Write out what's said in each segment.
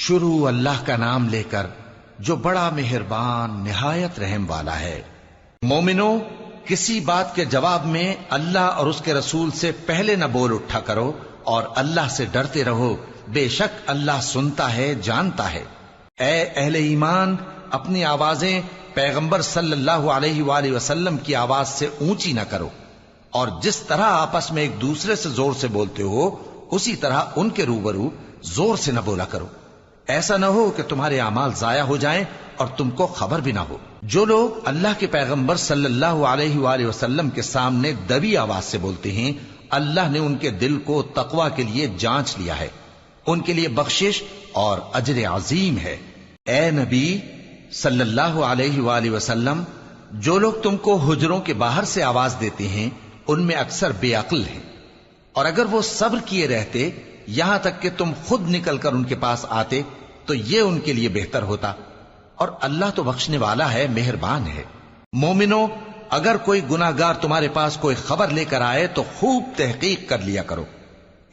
شروع اللہ کا نام لے کر جو بڑا مہربان نہایت رحم والا ہے۔ مومنو، کسی بات کے جواب میں اللہ اور اس کے رسول سے پہلے نہ بول اٹھا کرو اور اللہ سے ڈرتے رہو، بے شک اللہ سنتا ہے، جانتا ہے۔ اے اہل ایمان، اپنی آوازیں پیغمبر صلی اللہ علیہ وآلہ وسلم کی آواز سے اونچی نہ کرو، اور جس طرح آپس میں ایک دوسرے سے زور سے بولتے ہو اسی طرح ان کے روبرو زور سے نہ بولا کرو، ایسا نہ ہو کہ تمہارے اعمال ضائع ہو جائیں اور تم کو خبر بھی نہ ہو۔ جو لوگ اللہ کے پیغمبر صلی اللہ علیہ وآلہ وسلم کے سامنے دبی آواز سے بولتے ہیں، اللہ نے ان کے دل کو تقوی کے لیے جانچ لیا ہے، ان کے لیے بخشش اور اجر عظیم ہے۔ اے نبی صلی اللہ علیہ وآلہ وسلم، جو لوگ تم کو حجروں کے باہر سے آواز دیتے ہیں ان میں اکثر بے عقل ہیں، اور اگر وہ صبر کیے رہتے یہاں تک کہ تم خود نکل کر ان کے پاس آتے تو یہ ان کے لیے بہتر ہوتا، اور اللہ تو بخشنے والا ہے، مہربان ہے۔ مومنو، اگر کوئی گناہگار تمہارے پاس کوئی خبر لے کر آئے تو خوب تحقیق کر لیا کرو،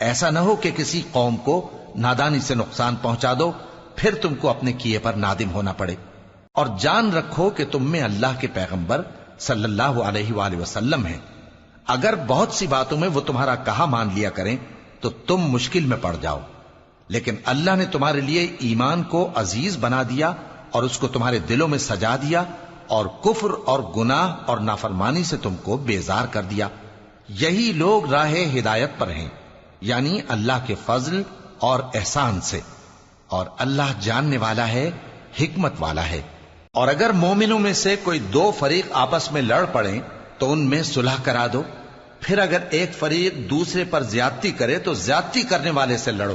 ایسا نہ ہو کہ کسی قوم کو نادانی سے نقصان پہنچا دو پھر تم کو اپنے کیے پر نادم ہونا پڑے۔ اور جان رکھو کہ تم میں اللہ کے پیغمبر صلی اللہ علیہ وآلہ وسلم ہیں، اگر بہت سی باتوں میں وہ تمہارا کہا مان لیا کریں تو تم مشکل میں پڑ جاؤ، لیکن اللہ نے تمہارے لیے ایمان کو عزیز بنا دیا اور اس کو تمہارے دلوں میں سجا دیا، اور کفر اور گناہ اور نافرمانی سے تم کو بیزار کر دیا۔ یہی لوگ راہ ہدایت پر ہیں، یعنی اللہ کے فضل اور احسان سے، اور اللہ جاننے والا ہے، حکمت والا ہے۔ اور اگر مومنوں میں سے کوئی دو فریق آپس میں لڑ پڑیں تو ان میں صلح کرا دو، پھر اگر ایک فریق دوسرے پر زیادتی کرے تو زیادتی کرنے والے سے لڑو،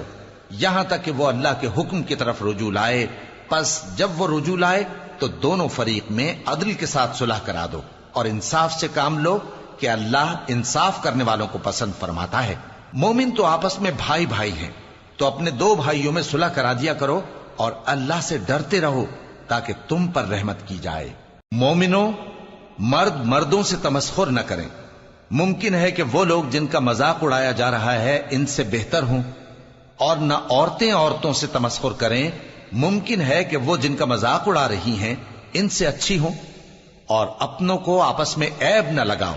یہاں تک کہ وہ اللہ کے حکم کی طرف رجوع لائے۔ پس جب وہ رجوع لائے تو دونوں فریق میں عدل کے ساتھ صلح کرا دو، اور انصاف سے کام لو کہ اللہ انصاف کرنے والوں کو پسند فرماتا ہے۔ مومن تو آپس میں بھائی بھائی ہیں، تو اپنے دو بھائیوں میں صلح کرا دیا کرو، اور اللہ سے ڈرتے رہو تاکہ تم پر رحمت کی جائے۔ مومنو، مرد مردوں سے تمسخر نہ کریں، ممکن ہے کہ وہ لوگ جن کا مذاق اڑایا جا رہا ہے ان سے بہتر ہوں، اور نہ عورتیں عورتوں سے تمسخر کریں، ممکن ہے کہ وہ جن کا مذاق اڑا رہی ہیں ان سے اچھی ہوں۔ اور اپنوں کو آپس میں عیب نہ لگاؤ،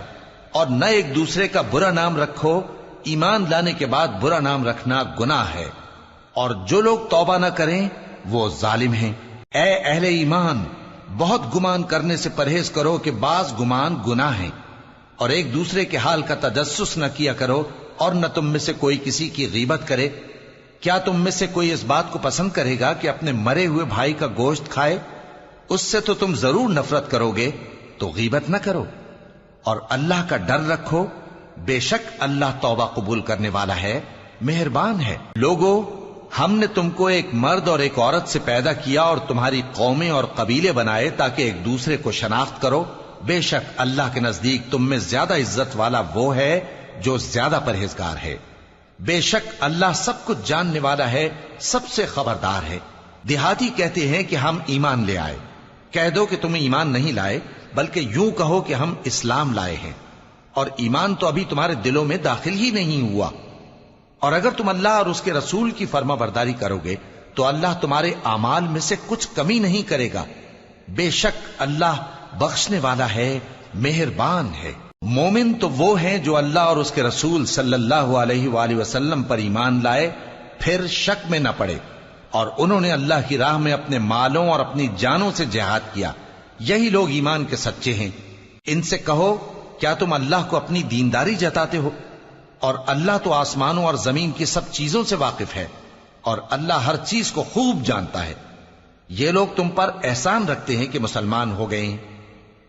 اور نہ ایک دوسرے کا برا نام رکھو، ایمان لانے کے بعد برا نام رکھنا گناہ ہے، اور جو لوگ توبہ نہ کریں وہ ظالم ہیں۔ اے اہل ایمان، بہت گمان کرنے سے پرہیز کرو کہ بعض گمان گناہ ہیں، اور ایک دوسرے کے حال کا تجسس نہ کیا کرو، اور نہ تم میں سے کوئی کسی کی غیبت کرے۔ کیا تم میں سے کوئی اس بات کو پسند کرے گا کہ اپنے مرے ہوئے بھائی کا گوشت کھائے؟ اس سے تو تم ضرور نفرت کرو گے، تو غیبت نہ کرو، اور اللہ کا ڈر رکھو، بے شک اللہ توبہ قبول کرنے والا ہے، مہربان ہے۔ لوگو، ہم نے تم کو ایک مرد اور ایک عورت سے پیدا کیا اور تمہاری قومیں اور قبیلے بنائے تاکہ ایک دوسرے کو شناخت کرو، بے شک اللہ کے نزدیک تم میں زیادہ عزت والا وہ ہے جو زیادہ پرہیزگار ہے۔ بے شک اللہ سب کچھ جاننے والا ہے، سب سے خبردار ہے۔ دیہاتی کہتے ہیں کہ ہم ایمان لے آئے، کہہ دو کہ تم ایمان نہیں لائے، بلکہ یوں کہو کہ ہم اسلام لائے ہیں، اور ایمان تو ابھی تمہارے دلوں میں داخل ہی نہیں ہوا۔ اور اگر تم اللہ اور اس کے رسول کی فرما برداری کرو گے تو اللہ تمہارے اعمال میں سے کچھ کمی نہیں کرے گا، بے شک اللہ بخشنے والا ہے، مہربان ہے۔ مومن تو وہ ہیں جو اللہ اور اس کے رسول صلی اللہ علیہ وآلہ وسلم پر ایمان لائے پھر شک میں نہ پڑے، اور انہوں نے اللہ کی راہ میں اپنے مالوں اور اپنی جانوں سے جہاد کیا، یہی لوگ ایمان کے سچے ہیں۔ ان سے کہو، کیا تم اللہ کو اپنی دینداری جتاتے ہو؟ اور اللہ تو آسمانوں اور زمین کی سب چیزوں سے واقف ہے، اور اللہ ہر چیز کو خوب جانتا ہے۔ یہ لوگ تم پر احسان رکھتے ہیں کہ مسلمان ہو گئے ہیں،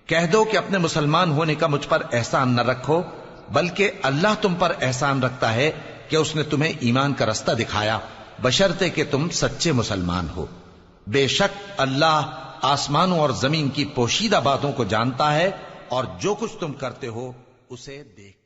کہہ دو کہ اپنے مسلمان ہونے کا مجھ پر احسان نہ رکھو، بلکہ اللہ تم پر احسان رکھتا ہے کہ اس نے تمہیں ایمان کا رستہ دکھایا، بشرطے کہ تم سچے مسلمان ہو۔ بے شک اللہ آسمانوں اور زمین کی پوشیدہ باتوں کو جانتا ہے، اور جو کچھ تم کرتے ہو اسے دیکھ